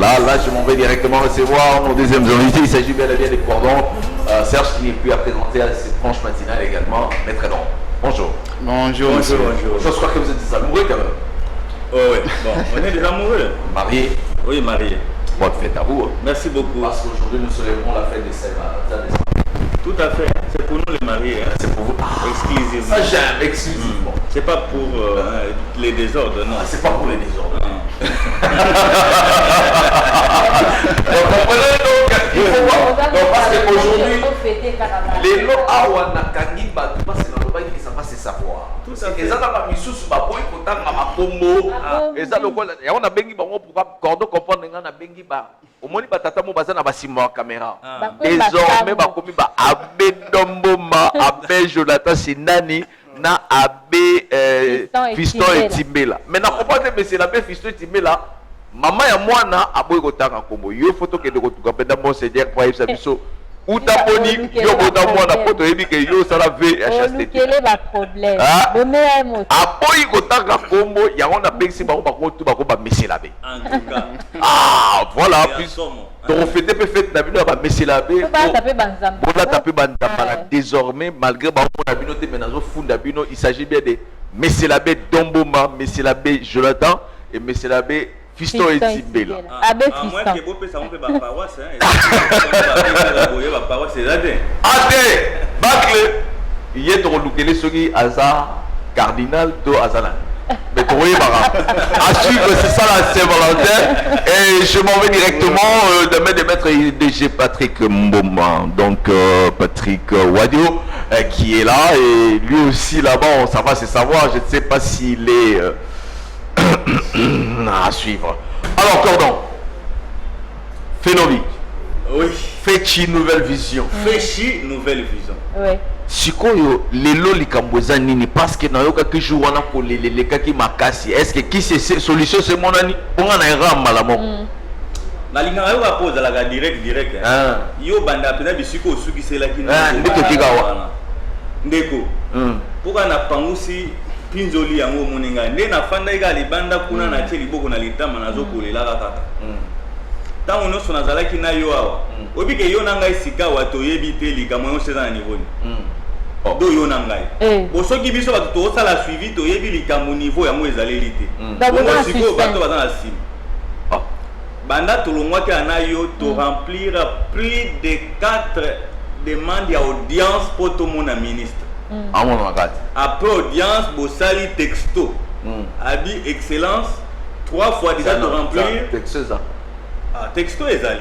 là. Là, je m'en vais directement recevoir mon deuxième invité. Il s'agit bien des cordons. Serge qui n'est plus à présenter à cette tranche matinale également. Maître Edon. Bonjour. Bonjour. Je crois que vous êtes des amoureux quand même. Oh oui, bon, on est des amoureux. Mariés. Oui, mariés. Bonne fête à vous. Merci beaucoup. Parce qu'aujourd'hui, nous célébrons la fête des Saint-Valentin. Tout à fait. C'est pour nous les mariés. Hein. C'est pour vous. Exclusivement. Ça, j'aime, exclusivement. C'est pas pour les désordres, non. C'est pas pour les désordres. Non. Vous comprenez donc, il faut voir. Donc, parce qu'aujourd'hui, les lots awa nakangi batu parce que dans le bail ça va se savoir. Tout à fait. Et ça dans la misusu ba boy kotanga makombo. Et ça le quoi ya on a bengi bango pour cordon comprendre ngana bengi ba. Omoni batata mo baza na basimo caméra. Désormais ba komi ba abe domboma abe Jonathan Sinani na abe Fiston et Timbela. Mais na comprendre mais c'est l'abbé Fiston et Timbela. Maman ya mwana aboy kotanga kombo. Yo photo ke de kotuka penda mo se dire pour ça biso. Utaponi yo bota mwana poto yebi ke yo sala VHST. Quel va problème? Aboyi kotanga kombo ya on a bexi ba ko tu ba ko ba messi labe. En tout cas. Ah voilà plus. Donc fête peut fête na bino ba messi labe. Bon taper banzamba désormais malgré ba on a bino te menazo funda bino il s'agit bien de messi labe Domboma, messi labe Jonathan et messi labe Fiston et Timbela. Abbé Fiston. Moi qui beau ça on fait ba paroisse hein. Ba paroisse c'est là. Ade bacle hier to lukele soki aza cardinal to azana. Mais pour y à suivre c'est ça la Saint-Valentin et je m'en vais directement de mettre DG Patrick Mboma donc Patrick Wadio qui est là et lui aussi là-bas ça va se savoir je ne sais pas s'il est à suivre. Alors, Cordon, Fénovi. Oui. Féchi Nouvelle Vision. Féchi Nouvelle Vision. Oui. Sikoyo, lelo likamboza nini parce que na yoka ki jour wana ko lele kaki makasi. Est-ce que qui c'est solution c'est mon ani ponga na era malamo. Na linga yo pose la direct. Yo banda pena bisiko suki c'est la ki na. Ndeko kigawa. Ndeko. Pourquoi na pangusi pinzoli yango moninga nde na fanda ega libanda kuna na tie liboko na litama nazo kolela kaka tango nyonso nazalaki na yo awa obike yo na ngai sika wato yebi te likambo nyonso eza na niveau do yo na ngai bosoki biso bato tosala suivi toyebi likambo niveau yango ezaleli te bongo sikoyo bato baza na nsima banda tolongwaki na yo to remplir plus de 4 demandes ya audience po tomona ministre. Après audience, Bossali texto. Abi excellence, 3 fois déjà de remplir. Texto ezali.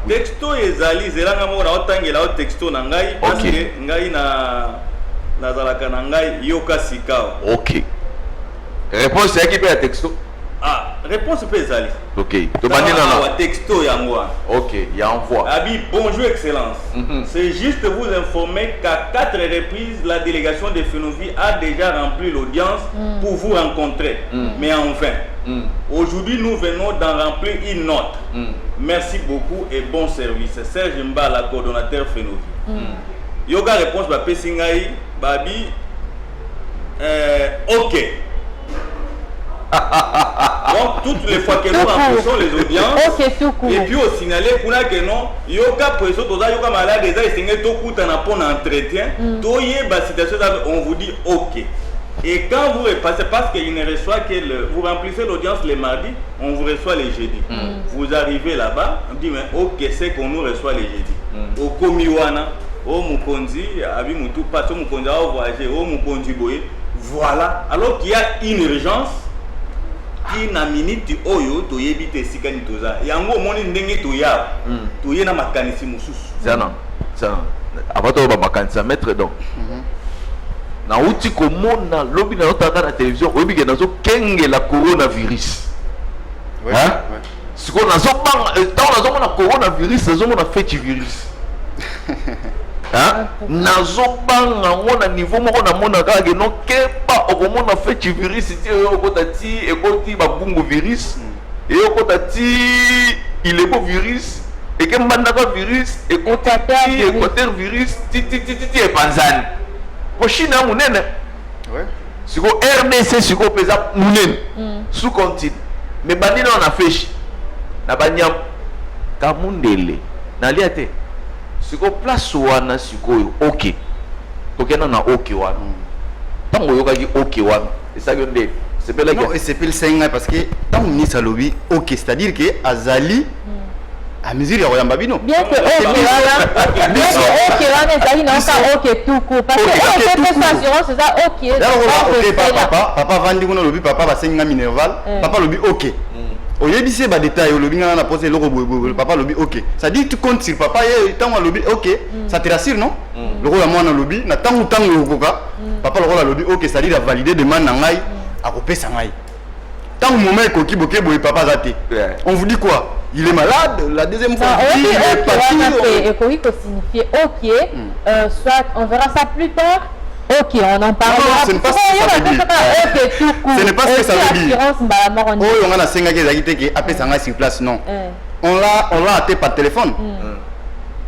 Texto ezali, zelanga mo na otangela o texto na ngai parce que ngai na zalaka na ngai yoka sikao. OK. Réponse c'est qui peut texto? Réponse peut ezali. OK. Texto yango. OK, il y a envoi. Abi bonjour excellence. C'est juste vous informer qu'à 4 reprises la délégation de Fénovi a déjà rempli l'audience pour vous rencontrer. Mais enfin, aujourd'hui nous venons d'en remplir une note. Merci beaucoup et bon service. Serge Mbala, coordonnateur Fénovi. Yoga réponse ba pesingai babi OK. Donc toutes les fois que nous remplissons les audiences et puis au signaler pour que non yoka presso toza yoka malade déjà essayé to kuta na pour entretien toye ba situation on vous dit OK et quand vous repassez parce qu'il ne reçoit que vous remplissez l'audience les mardis on vous reçoit les jeudis vous arrivez là-bas on dit mais OK c'est qu'on nous reçoit les jeudis au komiwana au mukonzi abi mutu pas au mukonzi au voyager au mukonzi boye voilà alors qu'il y a une urgence qui na minute oyo to yebite sika ni toza yango moni ndenge to ya to yena makanisi mususu sana abato ba makanisa mettre donc na uti ko mona lobi na otaka na télévision obi ke nazo kenge la coronavirus hein siko nazo bang tant nazo mona coronavirus nazo mona feti virus hein nazo banga ngona niveau moko na mona kage no kepa okomona feti virus ti okotati ekoti babungu virus et okotati il est beau virus et que mandaka virus ekotati équateur virus ti e panzani ko China munene ouais siko RDC siko pesa munene sous continent mais bandi na na fiche na banyam kamundele na liate siko place wana siko OK tokena na OK wana tango yokaki OK wana ça que ndé c'est pas là non et c'est pas le singa parce que tant ministre a lobby OK c'est-à-dire que azali à mesure ya yamba bino bien que OK wana ezali na OK tout court parce que OK assurance c'est ça OK papa vandi kuna lobby papa ba singa minerval papa lobby OK oyebise ba détail lobby ngana na poser loko papa lobby OK ça dit tu comptes sur papa et tant lobby OK ça te rassure non loko ya mwana lobby na tangu lokoka papa loko la lobby OK ça dit la valider demande na ngai akopesa ngai tant moment ekoki boke boye papa zate on vous dit quoi il est malade la deuxième fois il est parti et quoi signifier OK soit on verra ça plus tard OK, on en parlera. Ce n'est pas ce que ça veut dire. Ce n'est pas ce que ça veut dire. Oh, on a 5 ans qui appellent ça sur place, non. On l'a appelé par téléphone.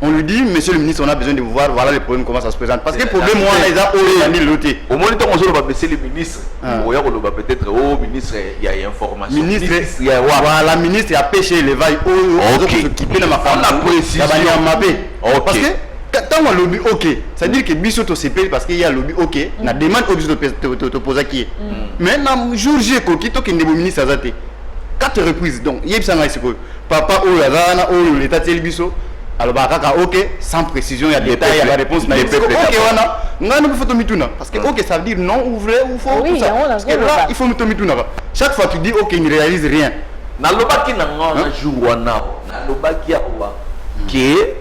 On lui dit, monsieur le ministre, on a besoin de vous voir, voilà les problèmes, comment ça se présente. Parce que le problème, moi, les a l'autre. Au moins, quand on va baisser les ministres, on va peut-être, oh, ministre, il y a information. Ministre, voilà, ministre, il y a pêché les vailles, qui peut ma femme. On a précisé. Parce que, quand on lobby OK, ça veut dire que biso to CP parce qu'il y a lobby OK, na demande obligé de poser qui. Mais na jour J ko ki to ke ndebo ministre azate. 4 reprises donc yeb sanga isiko. Papa o yazana o l'état tel biso. Alors ba kaka OK sans précision, il y a détail, il y a la réponse na OK wana. Ngana ko photo mituna parce que OK ça veut dire non ou vrai ou faux tout ça. Parce que là il faut photo mituna. Chaque fois tu dis OK, il ne réalise rien. Na lobaki na ngona jour wana. Na lobaki ya oba. Que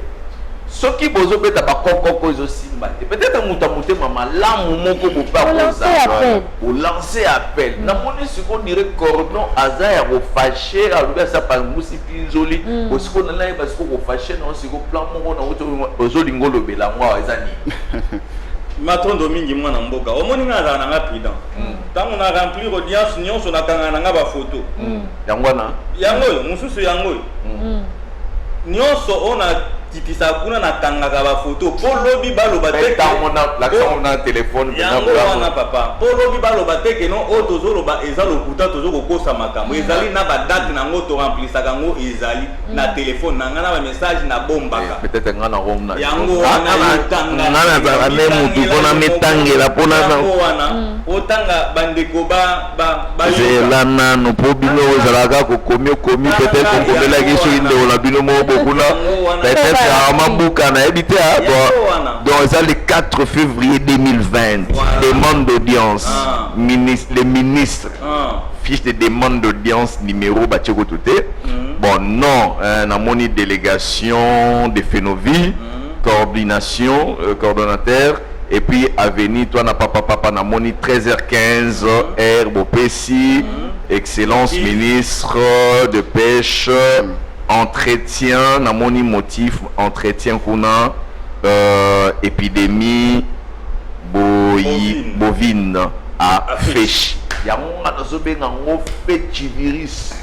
soki bozo beta ba kokoko zo simba peut-être muta muté mama lamu moko bo pa ko lancer appel na moni siko dire cordon aza ya ko fâcher aluba sa pa musi pinzoli ko siko na lai parce que ko fâcher non siko plan moko na oto bozo lingolo bela ngwa ezani matondo mingi mwana mboka omoni nga na nga prudent tango na remplir audience nyonso na kanga na ba photo yangwana yango mususu yango nyonso ona kitisa kuna na kangaka ba photo po lobi baloba te na téléphone yango wana papa po lobi baloba te ke non o tozoloba eza lokuta tozokokosa makambo ezali na ba date nango to remplissaka ngo ezali na téléphone na ngana ba message na bombaka peut-être ngana romna yango wana ngana za ne mutu pona metangela pona yango wana otanga bandeko ba zela nano po bino ezalaka ko komi peut-être ko komela kiso inde ona bino mo bokuna peut-être donc ça le 4 février 2020 demande d'audience les ministres fiche de demande d'audience numéro Batcheko Touté bon non na moni délégation de Fénovi coordination coordonnateur et puis avenue toi na papa na moni 13h15 air Bopesi excellence ministre de pêche entretien na moni motif entretien kuna épidémie bovine à Féchi yango na zobenga ngo virus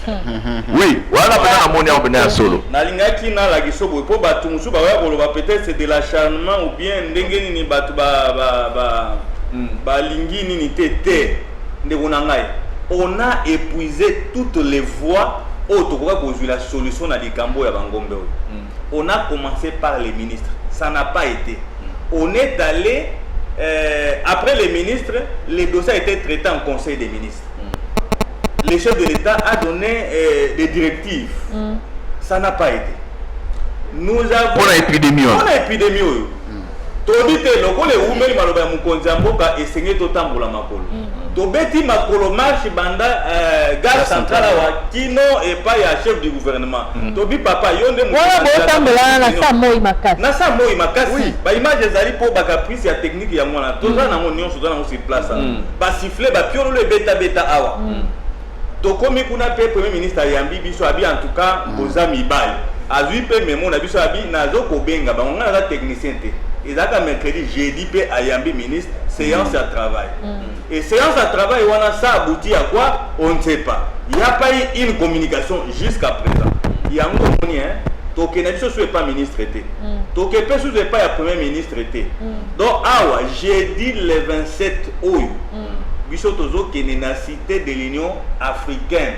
oui voilà bana na moni en bena solo nalingaki na la gisobo po batu musu ba ya koloba peut-être c'est de l'acharnement ou bien ndenge nini batu ba lingi nini tete ndeko na ngai on a épuisé toutes les voies la solution à Likambo et à Bangombe. On a commencé par les ministres. Ça n'a pas été. On est allé, après les ministres, les dossiers ont été traités en conseil des ministres. Le chef de l'État a donné des directives. Ça n'a pas été. Nous avons... Pour l'épidémie. Pour l'épidémie. Tobite lokole umeli maloba mukonzi mboka esenye totambola makolo. Tobeti makolo marche banda gare centrale wa kino et pas ya chef du gouvernement. Tobi papa yonde mukonzi. Wala botambola na sa moi makasi. Na sa moi makasi. Ba image ezali po ba caprice ya technique ya mwana. Toza na ngoni nyonso na sur place. Ba siffler ba piolo le beta awa. Tokomi kuna pe premier ministre yambi biso abi en tout cas bozami bali. Azui pe memo na biso abi nazo ko benga ba ngana za technicien te. Et là, mercredi, jeudi, à Yambi ministre, séance à travail. Et séance à travail, ça aboutit à quoi? On ne sait pas. Il n'y a pas eu une communication jusqu'à présent. Il y a un moment, donc, il n'y a pas ministre. Donc, il n'y a pas le premier ministre. Donc, j'ai dit le 27 août. biso tozokende na cité de l'Union africaine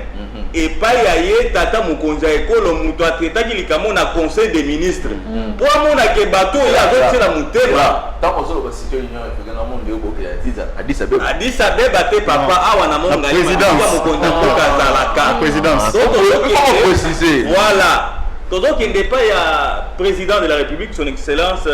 et pas yaye tata mokonzi ya ekolo muto atretaki likambo na conseil des ministres po amona ke bato ya azotiela motema ntango ozoloba cité union africaine amonde oboke ya Addis Abeba te papa awa na monga mokonzi mboka azalaka présidence voilà tozokende pa ya président de la République son excellence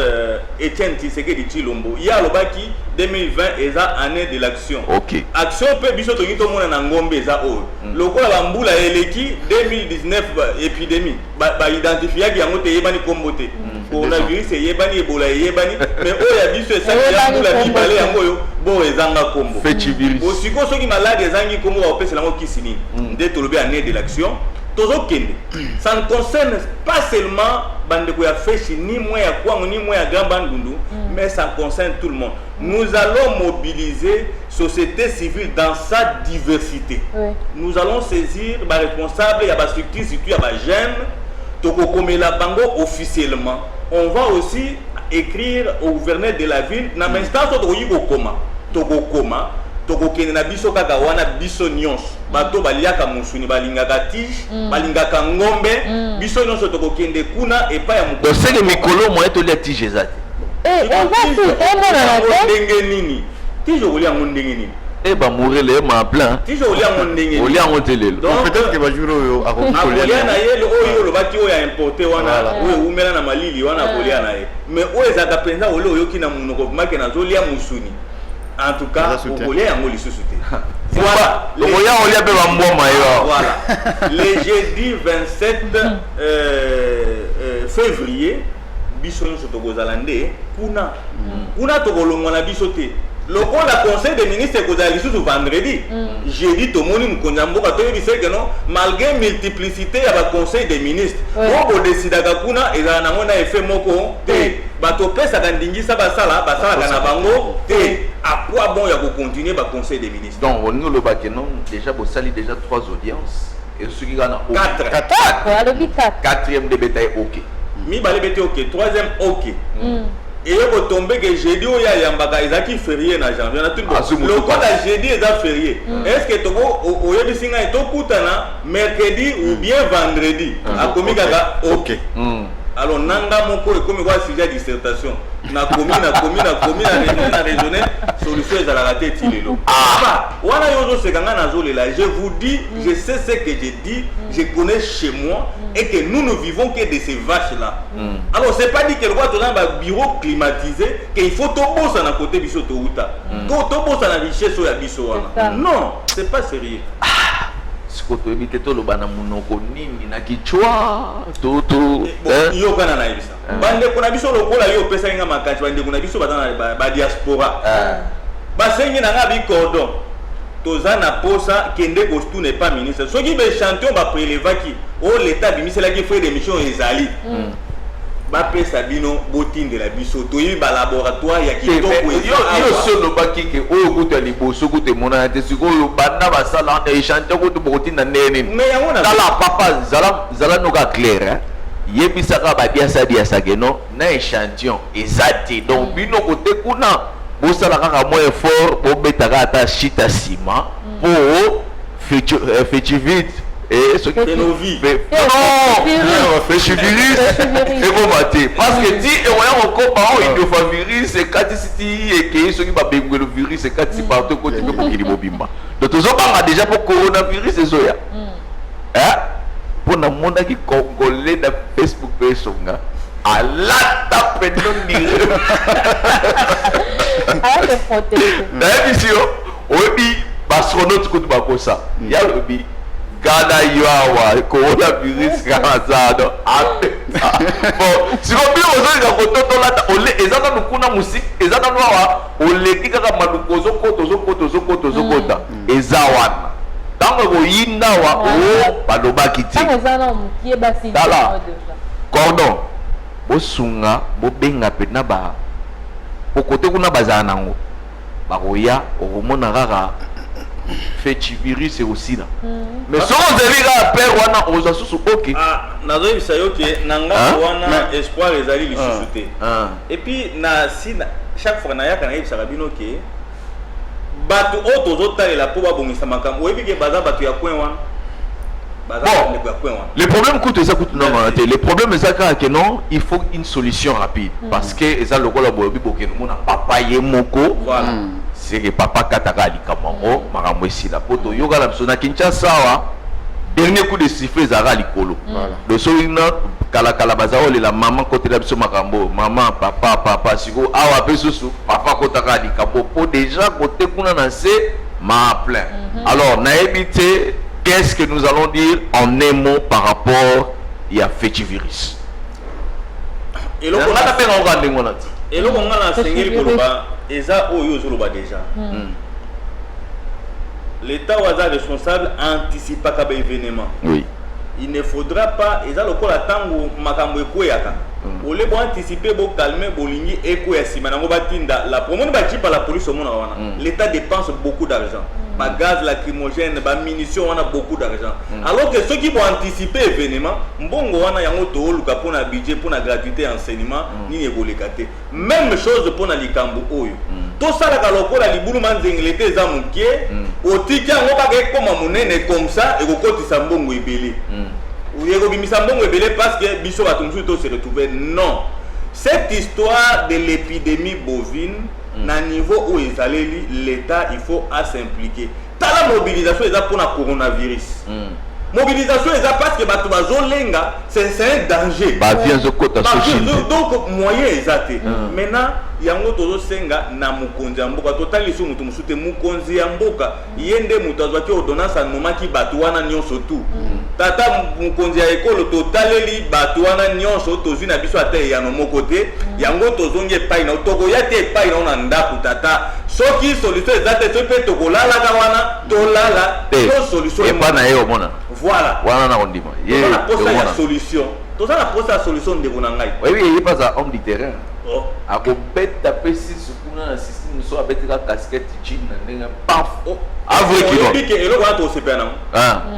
Etienne Tshisekedi Tshilombo ya alobaki 2020 eza année de l'action. OK. Action pe biso tongi to mona na ngombe eza oyo. Lokola bambula eleki 2019 épidémie ba identifier yango te yebani kombote. Coronavirus yebani Ebola yebani mais oyo ya biso esa ya bambula bibale yango yo bo ezanga kombo. Fetivirus. Osiko soki malade ezangi kombo ba opesa lango kisini. Nde tolobi année de l'action. Ça ne concerne pas seulement Bandeko ya Feshi, ni moi ya Kwango, ni moi ya Grand Bandundu, mais ça concerne tout le monde. Nous allons mobiliser la société civile dans sa diversité. Oui. Nous allons saisir les responsables, il y a des structures, il y a des jeunes, Tokokomela Bango officiellement. On va aussi écrire au gouverneur de la ville, dans l'instance Tokokoma. Tokokene na biso kaka wana biso nyonso bato baliaka musuni balingaka tige balingaka ngombe biso nyonso tokokende kuna epa ya mukolo seke mikolo mo eto lia tige ezate on va tout on ndenge nini tige olia ndenge nini ba mourele ma plein tige olia ndenge nini olia ngotelelo peut-être que ba juro yo akolia na yelo oyo lobaki oyo importer wana oyo umela na malili wana kolia na ye mais oyo ezaka penza oyo yoki na munoko make na zolia musuni. En tout cas, voilà. Voilà. Le jeudi 27 février, biso nyonso tokozalande kuna tokolongwana biso te. Lokola la conseil des ministres kozala lisusu vendredi. Jeudi tomoni mokonzi mboka toyebisa ke non malgré multiplicité ya ba conseil des ministres. Oko decidaka kuna ezala nango na effet moko te. Bato pesa kandingisa basala na bango te. À quoi bon ya ko continuer ba conseil des ministres? Donc on nous le bakenon déjà bo sali déjà 3 audiences et ce qui gana 4. Quatrième de bétail OK. Mi balé bété OK, troisième OK. Et il faut tomber que jeudi ou ya yambaka ezaki férié na janvier na tout le code à jeudi eza férié. Est-ce que togo oyebisinga etokutana mercredi ou bien vendredi akomi kaka OK. Alors nanga moko ekomi kwa sujet dissertation na komi na raisonner solution ezalaka te tilelo wana yozo sekanga nazolela. Je vous dis, je sais ce que je dis, je connais chez moi et que nous ne vivons que de ces vaches là. Alors c'est pas dit que le roi dans un bureau climatisé qu'il faut tobosa na côté biso to uta ko tobosa na richesse ya biso wana. Non, c'est pas sérieux. Sikoto ebite to lobana munoko nini na kichwa toto yo kana na ibisa bande kuna biso lokola yo pesa nga makati bande kuna biso batana ba diaspora basengi na nga bi cordon toza na posa kende kostu n'est pas ministre soki be champion ba prélevaki o l'état bimisela ki frais d'émission ezali ba pesa bino botinde la biso to yi ba laboratoire ya kitoko yo solo bakike oyo kuta liboso kuta mona te sikoyo banda basala na échantillon kuta botinda nene mais yango na la papa zala noka clair hein yebisaka ba biasa geno na échantillon ezati donc bino kote kuna bosala kaka mo effort bo betaka ata chita ciment pour faire vite. Et ce qui est nos vies. Non, Fetivirus et bon maté. Parce que si on encore par il doit faire virus et quand si et que ceux qui va béguer le virus et quand si partout côté pour qu'il mobimba. Donc tous on déjà pour coronavirus et soya. Hein? Pour na monde qui congolais dans Facebook personne. À la tape non dire. Ah c'est protégé. D'ailleurs ici obi astronaute ko ba ko ça. Ya obi Gana yawa coronavirus kazado bon si on bien ozo ka kototo lata ole ezaka nukuna musiki ezaka nwa ole kika malukozo koto ezawana tango ko yinda wa o balobaki ti tango zana mukie basi dala cordon bosunga bobenga pena ba pokote kuna bazana nango bakoya okomona kaka Fetivirus et aussi là. Mais si on dit là père wana oza susu OK. Nazo bisa yo ke nanga wana espoir ezali li susuté. Et puis na si chaque fois na ya kana ibisa bino ke bato otozotalela po babongisa makambo oyebi ke baza bato ya coin wana. Le problème coûte ça coûte non. Le problème c'est que non, il faut une solution rapide parce que ça le rôle bobi boké mon papa yemoko voilà. C'est que papa kataka likamango makambo esila poto yoga la sona Kinshasa wa dernier coup de sifflet zara likolo. Le solina kala bazao la maman côté la biso makambo maman papa siko awa pesusu papa kotaka likambo po déjà côté kuna na c'est ma plein. Alors na éviter. Qu'est-ce que nous allons dire en un mot par rapport à Fétivirus? Et là, on a enseigné pour le bas, et ça, déjà. L'État est responsable anticipe pas l'événement. Oui. Il ne faudra pas, et ça, le coup, attendre makambo ekoyaka. Au lieu d'anticiper, pour calmer, pour ligner, ekoyasi. Maintenant, la promo ne par la police au monde. L'État dépense beaucoup d'argent. Ma gaz lacrymogène, ma munitions, on a beaucoup d'argent. Alors que ceux qui vont anticiper l'événement, bon, on a un auto pour un budget, pour la gratuité enseignement, ni évoluer. Même chose pour la likambo. Tout ça, la liboulou manzenglet des amoukiers, au ticket, on va pas comme monnaie comme ça, et au côté sambongo ebélé. Ou sambongo ebélé parce que biso va se retrouver. Non. Cette histoire de l'épidémie bovine, na niveau où ils allaient, l'État il faut s'impliquer. T'as la mobilisation est pour le coronavirus. Mobilisation est parce que c'est un danger. Donc moyen exact. Maintenant il y a un autre senga na mukonzi mboka total iso mutu musute mukonzi mboka yende mutazwa ki ordonnance anomaki batuana nyonso tu. Tata mukonzi ya ekolo totaleli batuana nyonso tozi na biso ate ya no mokote yango tozonge pai na toko yate pai na ndaku tata soki solution exacte so pe tokolala ka wana tolala to solution e pa na yo mona voilà wana na ondima ye na posa ya solution to ça la posa solution de bonangai oui il pas à homme du terrain a ko beta pesi sukuna na système so abeteka casquette jean na paf avre ki non bike elo wana to sepena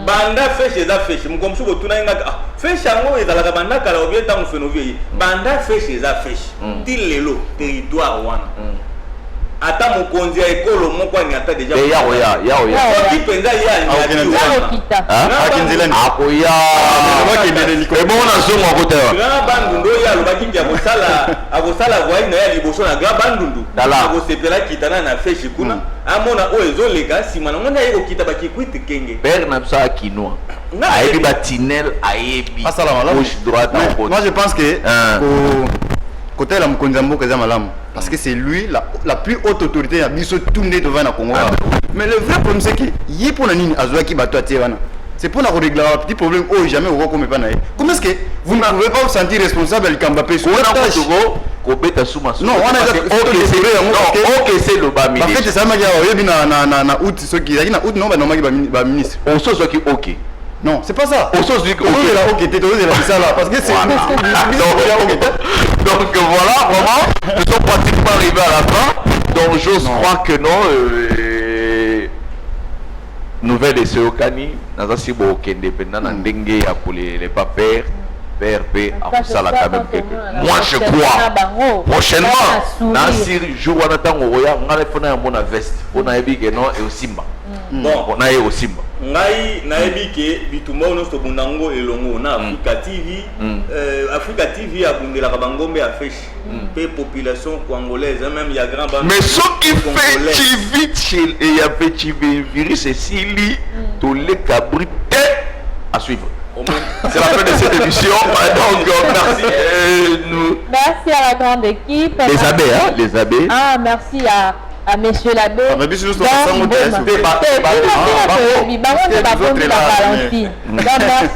banda feshe za feshe mukomsu botuna ngaka feshe ngo ezalaka banda kala obie tangu fenovie banda feshe za feshe tilelo territoire wana ata mukonzi ya ekolo moko ni ata deja ya qui penza ya kita akinzela ni akoya e bon na zongo akota grand bandundu ya lobaki ki akosala voyage na ya liboso na grand bandundu akosepela kitana na feshi kuna amona o ezoleka sima na ngona yeko kita bakikwite kenge père na ça quinoa ayebi batinel ayebi gauche droite moi je pense que côté la mukonzi mboka za malamu parce que c'est lui la plus haute autorité ya biso tourner devant na Congo. Mais le vrai problème c'est que yi pour nini azwaki bato ativana. C'est pour régler un petit problème oh jamais au comme pas naé. Comment est-ce que vous ne pouvez pas vous sentir responsable du Kambapé sur la tâche ko beta suma non on a OK c'est le bas ministre. En fait ça m'a dit yebi na août ce qui na août non ba normaki ba ministre. On sort ce qui OK. Non, c'est pas ça. Au sens du OK t'es ça là parce que c'est donc voilà, vraiment, nous sommes pratiquement arrivés à la fin. Donc j'ose croire que non. Nouvelle de Seokani, Nazasi Bokende, pendant Ndenge pour les papiers, PRP, à Moussala quand même quelque. Moi je crois. Prochainement, Nassir, jour où on attend au Roya, on a fait un veste. On a dit que non, et au Simba. Bon, on a eu au Simba. Ngai nayebi ke bitumba ono so bundango elongo na Africa TV abundela ka bangombe ya fish pe population congolaise même il y a grand bande mais ce qui fait vite chez et il y a petit virus et sili to les cabri à suivre. C'est la fin de cette émission. Donc merci merci à la grande équipe les abbés merci à monsieur l'abbé. Merci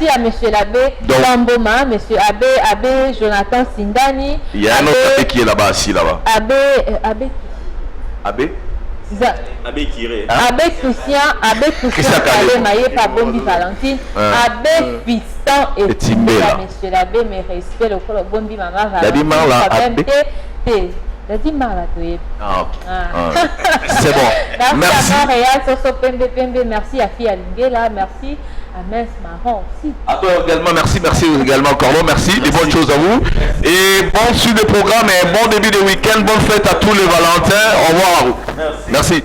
à monsieur l'abbé Damboma, monsieur abbé Jonathan Sindani. Il y a un autre abbé qui est là-bas, assis là-bas. Abbé Kiré. Abbé Christian Kalemaye Pabombi Valentine. Abbé Fiston et Timbela. Monsieur l'abbé, mes respects, le col Bombi Mama Valentine. C'est bon. Merci à Montréal, Soso Pembe Pembe, merci à Fia Lingela, merci à Mens Marron aussi. À toi également, merci également Corlo, merci, et bonnes choses à vous. Et bon suite de programme et bon début de week-end, bonne fête à tous les Valentins, au revoir à vous. Merci.